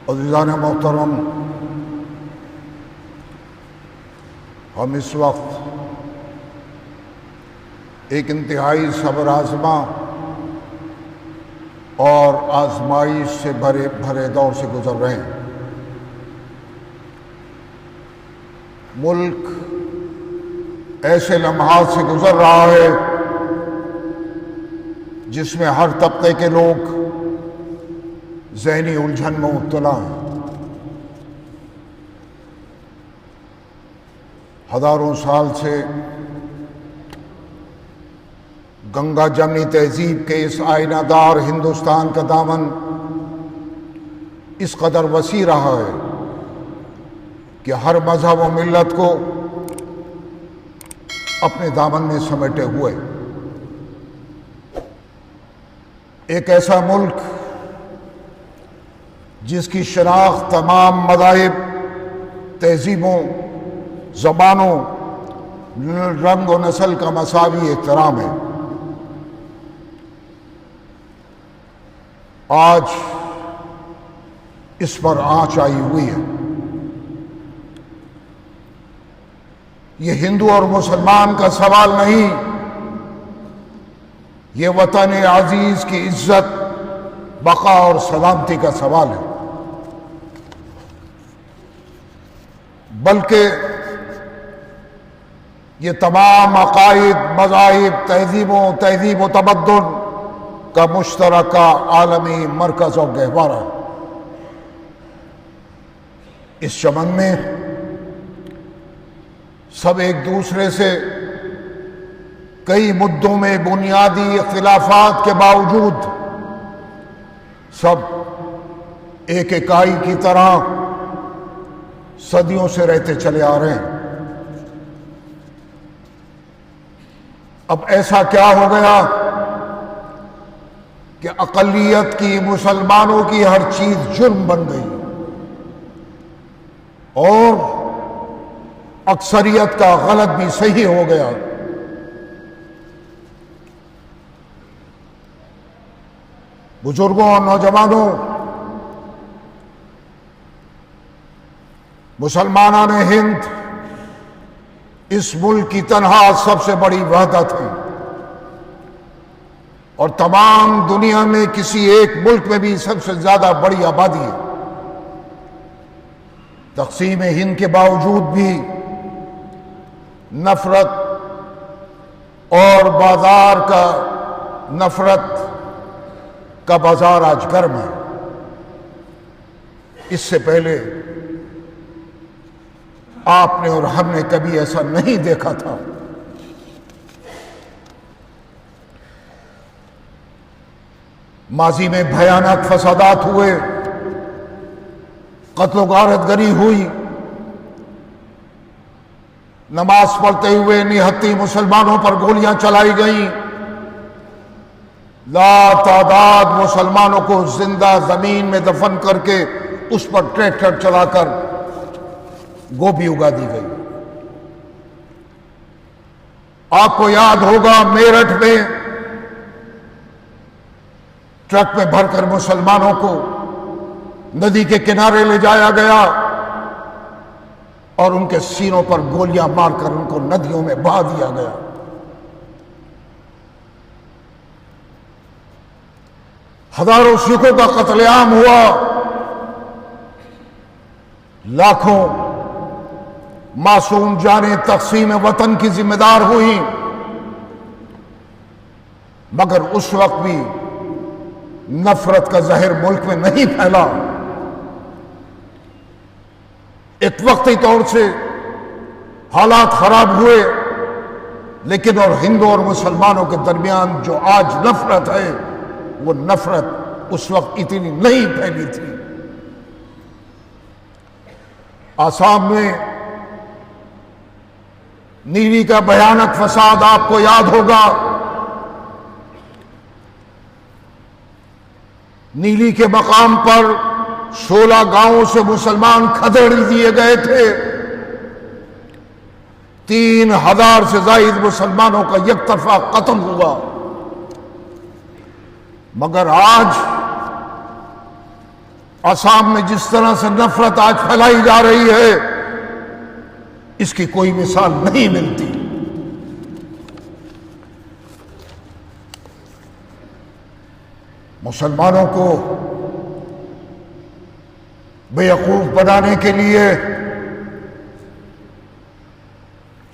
عزیزان محترم، ہم اس وقت ایک انتہائی صبر آزما اور آزمائش سے بھرے دور سے گزر رہے ہیں۔ ملک ایسے لمحات سے گزر رہا ہے جس میں ہر طبقے کے لوگ ذہنی الجھن میں مبتلا ہیں۔ ہزاروں سال سے گنگا جمنی تہذیب کے اس آئینہ دار ہندوستان کا دامن اس قدر وسیع رہا ہے کہ ہر مذہب و ملت کو اپنے دامن میں سمیٹے ہوئے ایک ایسا ملک جس کی شناخت تمام مذاہب، تہذیبوں، زبانوں، رنگ و نسل کا مساوی احترام ہے۔ آج اس پر آنچ آئی ہوئی ہے۔ یہ ہندو اور مسلمان کا سوال نہیں، یہ وطن عزیز کی عزت، بقا اور سلامتی کا سوال ہے، بلکہ یہ تمام عقائد، مذاہب، تہذیب و تمدن کا مشترکہ عالمی مرکز اور گہوارہ ہے۔ اس چمن میں سب ایک دوسرے سے کئی مدوں میں بنیادی اختلافات کے باوجود سب ایک اکائی کی طرح صدیوں سے رہتے چلے آ رہے ہیں۔ اب ایسا کیا ہو گیا کہ اقلیت کی، مسلمانوں کی ہر چیز جرم بن گئی اور اکثریت کا غلط بھی صحیح ہو گیا۔ بزرگوں اور نوجوانوں، مسلمانان ہند اس ملک کی تنہا سب سے بڑی وحدت ہے، اور تمام دنیا میں کسی ایک ملک میں بھی سب سے زیادہ بڑی آبادی ہے۔ تقسیم ہند کے باوجود بھی نفرت کا بازار آج گرم ہے۔ اس سے پہلے آپ نے اور ہم نے کبھی ایسا نہیں دیکھا تھا۔ ماضی میں بھیانک فسادات ہوئے، قتل و غارت گری ہوئی، نماز پڑھتے ہوئے نہتی مسلمانوں پر گولیاں چلائی گئیں، لا تعداد مسلمانوں کو زندہ زمین میں دفن کر کے اس پر ٹریکٹر چلا کر گوبھی اگا دی گئی۔ آپ کو یاد ہوگا میرٹھ میں ٹرک میں بھر کر مسلمانوں کو ندی کے کنارے لے جایا گیا اور ان کے سینوں پر گولیاں مار کر ان کو ندیوں میں بہا دیا گیا۔ ہزاروں سکھوں کا قتل عام ہوا، لاکھوں معصوم جانیں تقسیم وطن کی ذمہ دار ہوئیں، مگر اس وقت بھی نفرت کا زہر ملک میں نہیں پھیلا۔ ایک وقتی طور سے حالات خراب ہوئے، لیکن اور ہندو اور مسلمانوں کے درمیان جو آج نفرت ہے، وہ نفرت اس وقت اتنی نہیں پھیلی تھی۔ آسام میں نیلی کا بھیانک فساد آپ کو یاد ہوگا۔ نیلی کے مقام پر 16 گاؤں سے مسلمان کھدیڑ دیے گئے تھے، 3000 سے زائد مسلمانوں کا یک طرفہ قتل ہوا۔ مگر آج آسام میں جس طرح سے نفرت آج پھیلائی جا رہی ہے اس کی کوئی مثال نہیں ملتی. مسلمانوں کو بیوقوف بنانے کے لیے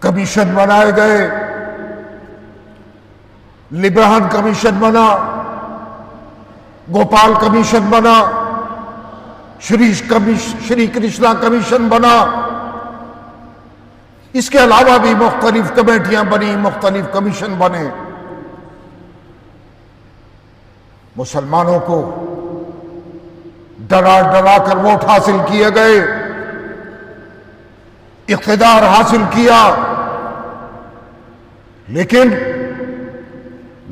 کمیشن بنائے گئے. لیبرہن کمیشن بنا، گوپال کمیشن بنا، شری کرشنا کمیشن بنا. اس کے علاوہ بھی مختلف کمیٹیاں بنی، مختلف کمیشن بنے. مسلمانوں کو ڈرا ڈرا کر ووٹ حاصل کیے گئے، اقتدار حاصل کیا، لیکن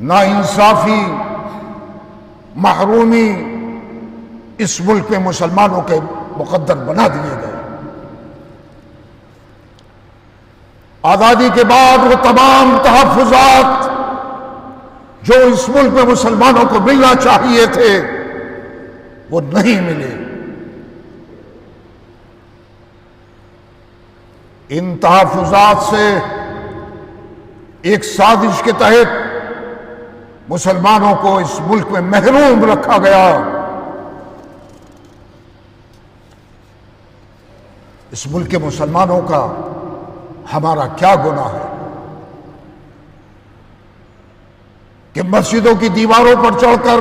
ناانصافی، محرومی اس ملک میں مسلمانوں کے مقدر بنا دیے گئے. آزادی کے بعد وہ تمام تحفظات جو اس ملک میں مسلمانوں کو ملنا چاہیے تھے وہ نہیں ملے. ان تحفظات سے ایک سازش کے تحت مسلمانوں کو اس ملک میں محروم رکھا گیا. اس ملک کے مسلمانوں کا ہمارا کیا گناہ ہے کہ مسجدوں کی دیواروں پر چڑھ کر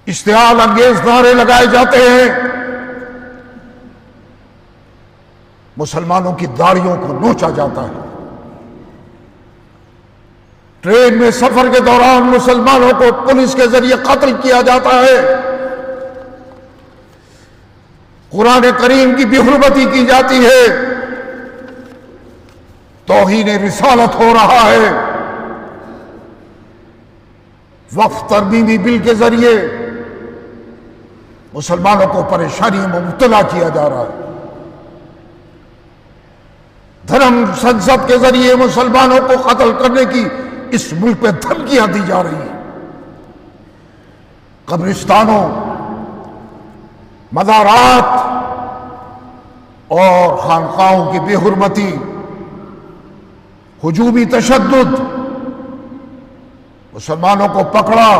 اشتعال انگیز نعرے لگائے جاتے ہیں، مسلمانوں کی داڑھیوں کو نوچا جاتا ہے. ٹرین میں سفر کے دوران مسلمانوں کو پولیس کے ذریعے قتل کیا جاتا ہے. قرآن کریم کی بے حرمتی کی جاتی ہے، توہین رسالت ہو رہا ہے. وقف ترمیمی بل کے ذریعے مسلمانوں کو پریشانی میں مبتلا کیا جا رہا ہے. دھرم سنسد کے ذریعے مسلمانوں کو قتل کرنے کی اس ملک پہ دھمکیاں دی جا رہی ہیں. قبرستانوں، مزارات اور خانقاہوں کی بے حرمتی، ہجومی تشدد، مسلمانوں کو پکڑا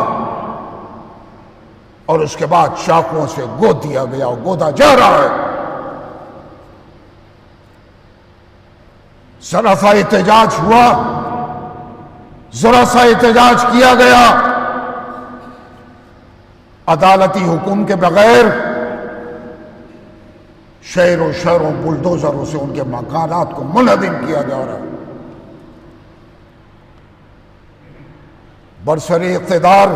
اور اس کے بعد چاقوؤں سے گود دیا گیا اور گودا جا رہا ہے. ذرا سا احتجاج ہوا، ذرا سا احتجاج کیا گیا، عدالتی حکم کے بغیر شہروں شہروں بلڈوزروں سے ان کے مکانات کو منہدم کیا جا رہا ہے. برسر اقتدار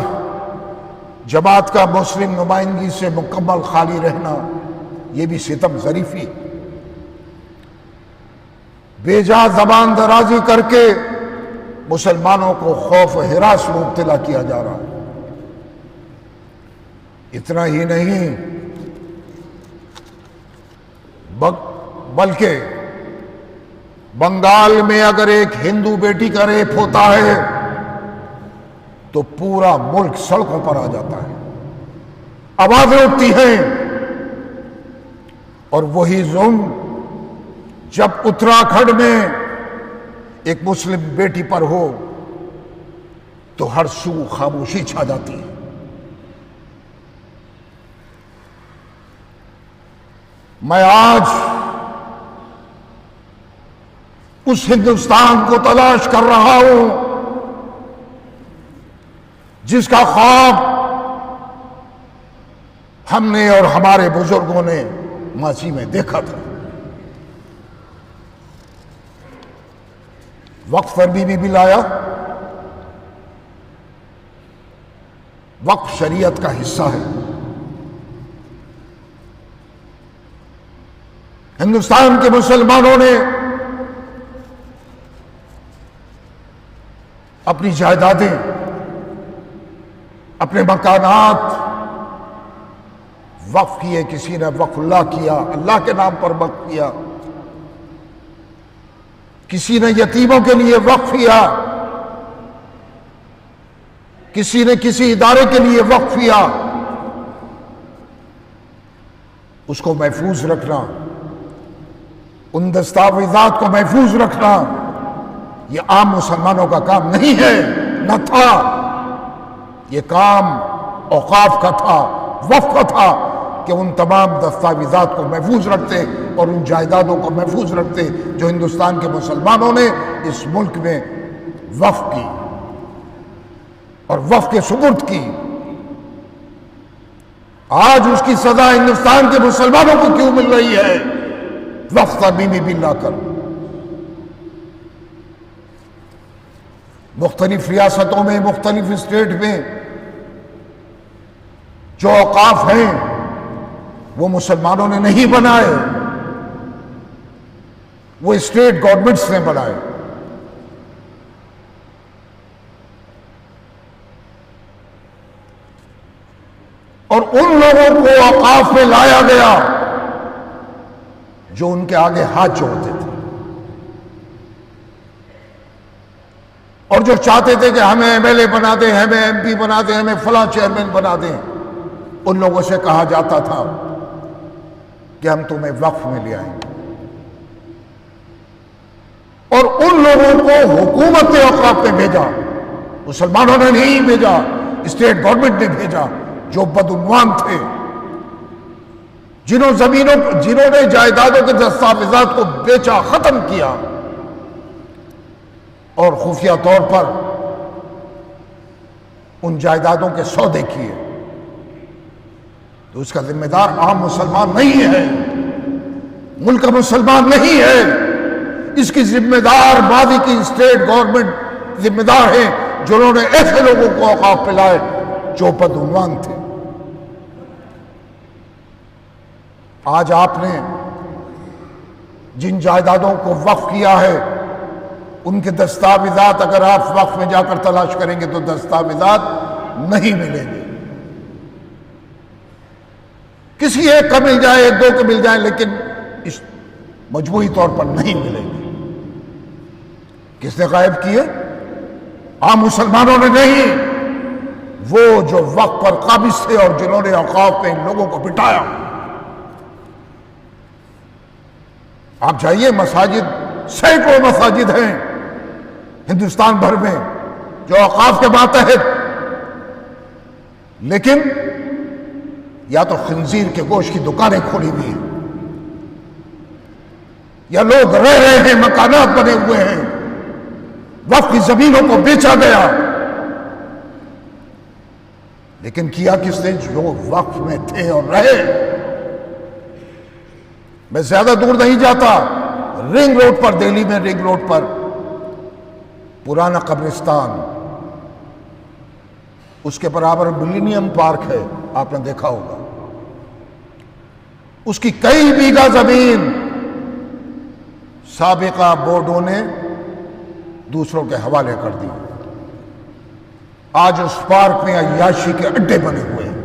جماعت کا مسلم نمائندگی سے مکمل خالی رہنا یہ بھی ستم ظریفی، بے جا زبان درازی کر کے مسلمانوں کو خوف و ہراس میں مبتلا کیا جا رہا ہے. اتنا ہی نہیں بلکہ بنگال میں اگر ایک ہندو بیٹی کا ریپ ہوتا ہے تو پورا ملک سڑکوں پر آ جاتا ہے، آوازیں اٹھتی ہیں. اور وہی ظلم جب اتراکھنڈ میں ایک مسلم بیٹی پر ہو تو ہر سو خاموشی چھا جاتی ہے. میں آج اس ہندوستان کو تلاش کر رہا ہوں جس کا خواب ہم نے اور ہمارے بزرگوں نے ماضی میں دیکھا تھا. وقف ترمیمی بل آیا، وقف شریعت کا حصہ ہے. ہندوستان کے مسلمانوں نے اپنی جائیدادیں، اپنے مکانات وقف کیے. کسی نے وقف اللہ کیا، اللہ کے نام پر وقف کیا. کسی نے یتیموں کے لیے وقف کیا، کسی نے کسی ادارے کے لیے وقف کیا. اس کو محفوظ رکھنا، ان دستاویزات کو محفوظ رکھنا، یہ عام مسلمانوں کا کام نہیں ہے، نہ تھا۔ یہ کام اوقاف کا تھا، وقف کا تھا کہ ان تمام دستاویزات کو محفوظ رکھتے اور ان جائیدادوں کو محفوظ رکھتے جو ہندوستان کے مسلمانوں نے اس ملک میں وقف کی اور وقف کے سپرد کی۔ آج اس کی سزا ہندوستان کے مسلمانوں کو کیوں مل رہی ہے؟ وقف ترمیمی بل لا کر مختلف ریاستوں میں، مختلف اسٹیٹ میں جو اوقاف ہیں وہ مسلمانوں نے نہیں بنائے، وہ اسٹیٹ گورنمنٹس نے بنائے۔ اور ان لوگوں کو اوقاف میں لایا گیا جو ان کے آگے ہاتھ جوڑتے تھے اور جو چاہتے تھے کہ ہمیں ایم ایل اے بنا دیں، ہمیں ایم پی بنا دیں، ہمیں فلاں چیئرمین بنا دیں۔ ان لوگوں سے کہا جاتا تھا کہ ہم تمہیں وقف میں لے آئیں، اور ان لوگوں کو حکومت نے اوقاف میں بھیجا، مسلمانوں نے نہیں بھیجا، اسٹیٹ گورنمنٹ نے بھیجا، جو بدعنوان تھے، جنہوں نے جائیدادوں کے دستاویزات کو بیچا، ختم کیا اور خفیہ طور پر ان جائیدادوں کے سودے کیے۔ تو اس کا ذمہ دار عام مسلمان نہیں ہے، ملک کا مسلمان نہیں ہے، اس کی ذمہ دار ماضی کی اسٹیٹ گورنمنٹ ذمہ دار ہیں جنہوں نے ایسے لوگوں کو اوقاف پہ لائے جو بدعنوان تھے۔ آج آپ نے جن جائیدادوں کو وقف کیا ہے ان کے دستاویزات اگر آپ وقف میں جا کر تلاش کریں گے تو دستاویزات نہیں ملیں گے۔ کسی ایک کا مل جائے، ایک دو کے مل جائیں، لیکن اس مجموعی طور پر نہیں ملیں گے۔ کس نے غائب کیے؟ عام مسلمانوں نے نہیں، وہ جو وقت پر قابض تھے اور جنہوں نے اوقاف میں ان لوگوں کو بٹھایا۔ آپ جائیے، مساجد، سینکڑوں مساجد ہیں ہندوستان بھر میں جو اوقاف کے ماتحت، لیکن یا تو خنزیر کے گوشت کی دکانیں کھولی ہوئی ہیں، یا لوگ رہ رہے ہیں، مکانات بنے ہوئے ہیں، وقف کی زمینوں کو بیچا گیا۔ لیکن کیا کس نے؟ جو وقف میں تھے اور رہے۔ میں زیادہ دور نہیں جاتا، رنگ روڈ پر، دہلی میں رنگ روڈ پر پرانا قبرستان، اس کے برابر ملینیم پارک ہے، آپ نے دیکھا ہوگا۔ اس کی کئی بیگھہ زمین سابقہ بورڈوں نے دوسروں کے حوالے کر دی۔ آج اس پارک میں عیاشی کے اڈے بنے ہوئے ہیں۔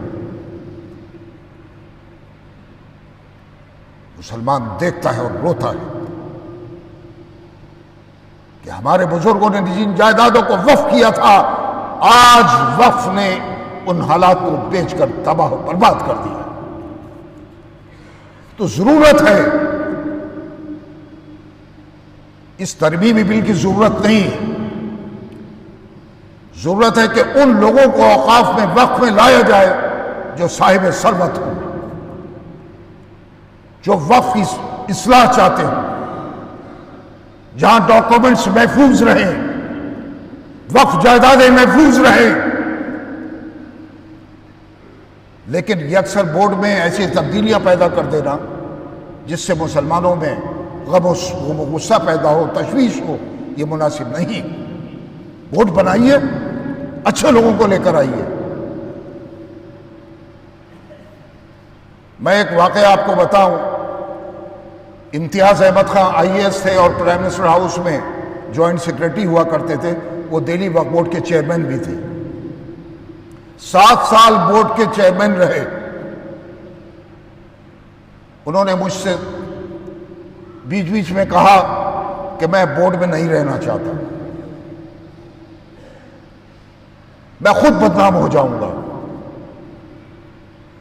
مسلمان دیکھتا ہے اور روتا ہے کہ ہمارے بزرگوں نے جن جائیدادوں کو وقف کیا تھا، آج وقف نے ان حالات کو بیچ کر تباہ و برباد کر دیا۔ تو ضرورت ہے، اس ترمیمی بل کی ضرورت نہیں، ضرورت ہے کہ ان لوگوں کو اوقاف میں وقف میں لایا جائے جو صاحب ثروت ہوں، جو وقف کی اصلاح چاہتے ہیں، جہاں ڈاکومنٹس محفوظ رہیں، وقف جائیدادیں محفوظ رہیں۔ لیکن یکسر بورڈ میں ایسی تبدیلیاں پیدا کر دینا جس سے مسلمانوں میں غم و غصہ پیدا ہو، تشویش ہو، یہ مناسب نہیں۔ بورڈ بنائیے، اچھے لوگوں کو لے کر آئیے۔ میں ایک واقعہ آپ کو بتاؤں، امتیاز احمد خان آئی اے ایس تھے اور پرائم منسٹر ہاؤس میں جوائنٹ سیکرٹری ہوا کرتے تھے، وہ دہلی وقف بورڈ کے چیئرمین بھی تھے، 7 سال بورڈ کے چیئرمین رہے۔ انہوں نے مجھ سے بیچ بیچ میں کہا کہ میں بورڈ میں نہیں رہنا چاہتا، میں خود بدنام ہو جاؤں گا،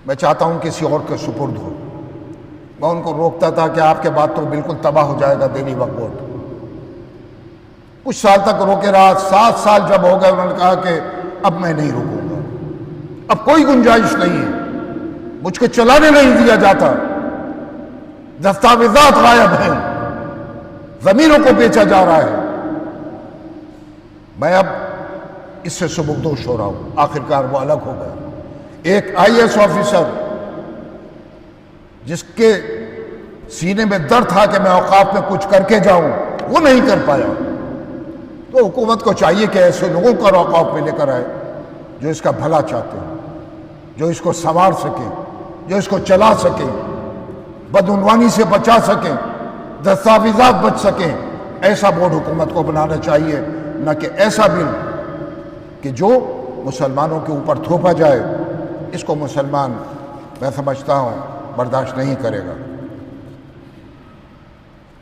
میں چاہتا ہوں کسی اور کے سپرد ہو۔ میں ان کو روکتا تھا کہ آپ کے بعد تو بالکل تباہ ہو جائے گا دہلی وقف بورڈ. کچھ سال تک روکے رہا. 7 سال جب ہو گئے انہوں نے کہا کہ اب میں نہیں رکوں گا, اب کوئی گنجائش نہیں ہے, مجھ کو چلانے نہیں دیا جاتا, دستاویزات غائب ہیں, زمینوں کو بیچا جا رہا ہے, میں اب اس سے سبکدوش ہو رہا ہوں. آخرکار وہ الگ ہو گیا. ایک IAS آفیسر جس کے سینے میں درد تھا کہ میں اوقاف میں کچھ کر کے جاؤں, وہ نہیں کر پایا. تو حکومت کو چاہیے کہ ایسے لوگوں کو اوقاف میں لے کر آئے جو اس کا بھلا چاہتے ہیں, جو اس کو سنوار سکیں, جو اس کو چلا سکیں, بدعنوانی سے بچا سکیں, دستاویزات بچ سکیں. ایسا بورڈ حکومت کو بنانا چاہیے, نہ کہ ایسا بل کہ جو مسلمانوں کے اوپر تھوپا جائے. اس کو مسلمان, میں سمجھتا ہوں, برداشت نہیں کرے گا.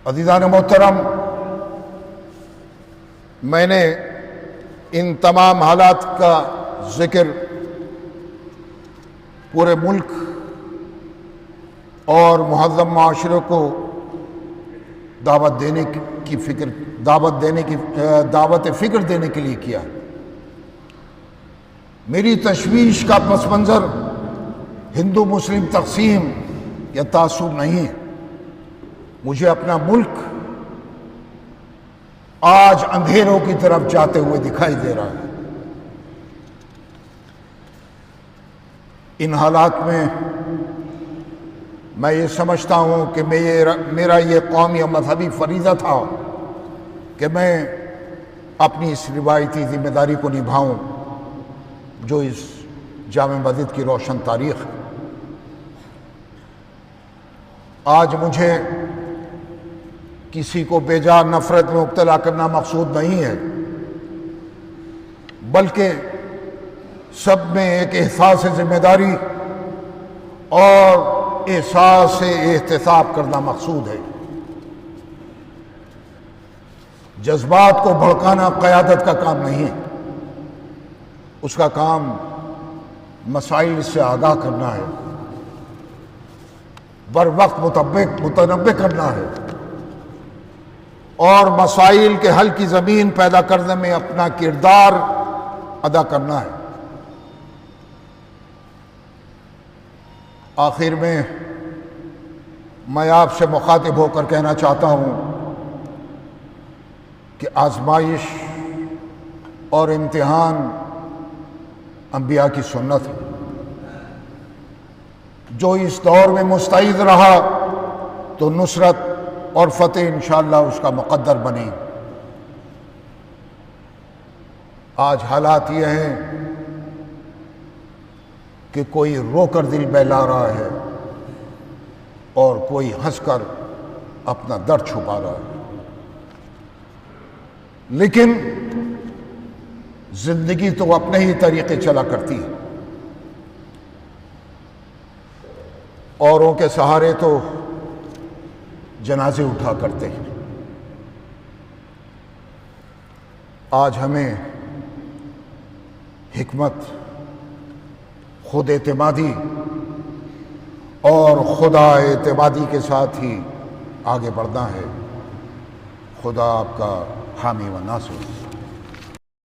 عزیزان محترم, میں نے ان تمام حالات کا ذکر پورے ملک اور مہذب معاشرے کو دعوت فکر دینے کے لیے کیا. میری تشویش کا پس منظر ہندو مسلم تقسیم یا تعصب نہیں ہے. مجھے اپنا ملک آج اندھیروں کی طرف جاتے ہوئے دکھائی دے رہا ہے. ان حالات میں میں یہ سمجھتا ہوں کہ میرا یہ قومی اور مذہبی فریضہ تھا کہ میں اپنی اس روایتی ذمہ داری کو نبھاؤں جو اس جامع مسجد کی روشن تاریخ ہے. آج مجھے کسی کو بے جا نفرت میں مبتلا کرنا مقصود نہیں ہے, بلکہ سب میں ایک احساس ذمہ داری اور احساس احتساب کرنا مقصود ہے. جذبات کو بھڑکانا قیادت کا کام نہیں ہے. اس کا کام مسائل سے آگاہ کرنا ہے, بر وقت متنبع کرنا ہے, اور مسائل کے حل کی زمین پیدا کرنے میں اپنا کردار ادا کرنا ہے. آخر میں آپ سے مخاطب ہو کر کہنا چاہتا ہوں کہ آزمائش اور امتحان انبیاء کی سنت ہے. جو اس دور میں مستعد رہا تو نصرت اور فتح انشاءاللہ اس کا مقدر بنی. آج حالات یہ ہیں کہ کوئی رو کر دل بہلا رہا ہے اور کوئی ہنس کر اپنا درد چھپا رہا ہے. لیکن زندگی تو اپنے ہی طریقے چلا کرتی ہے. اوروں کے سہارے تو جنازے اٹھا کرتے ہیں. آج ہمیں حکمت, خود اعتمادی اور خدا اعتمادی کے ساتھ ہی آگے بڑھنا ہے. خدا آپ کا حامی و ناصر.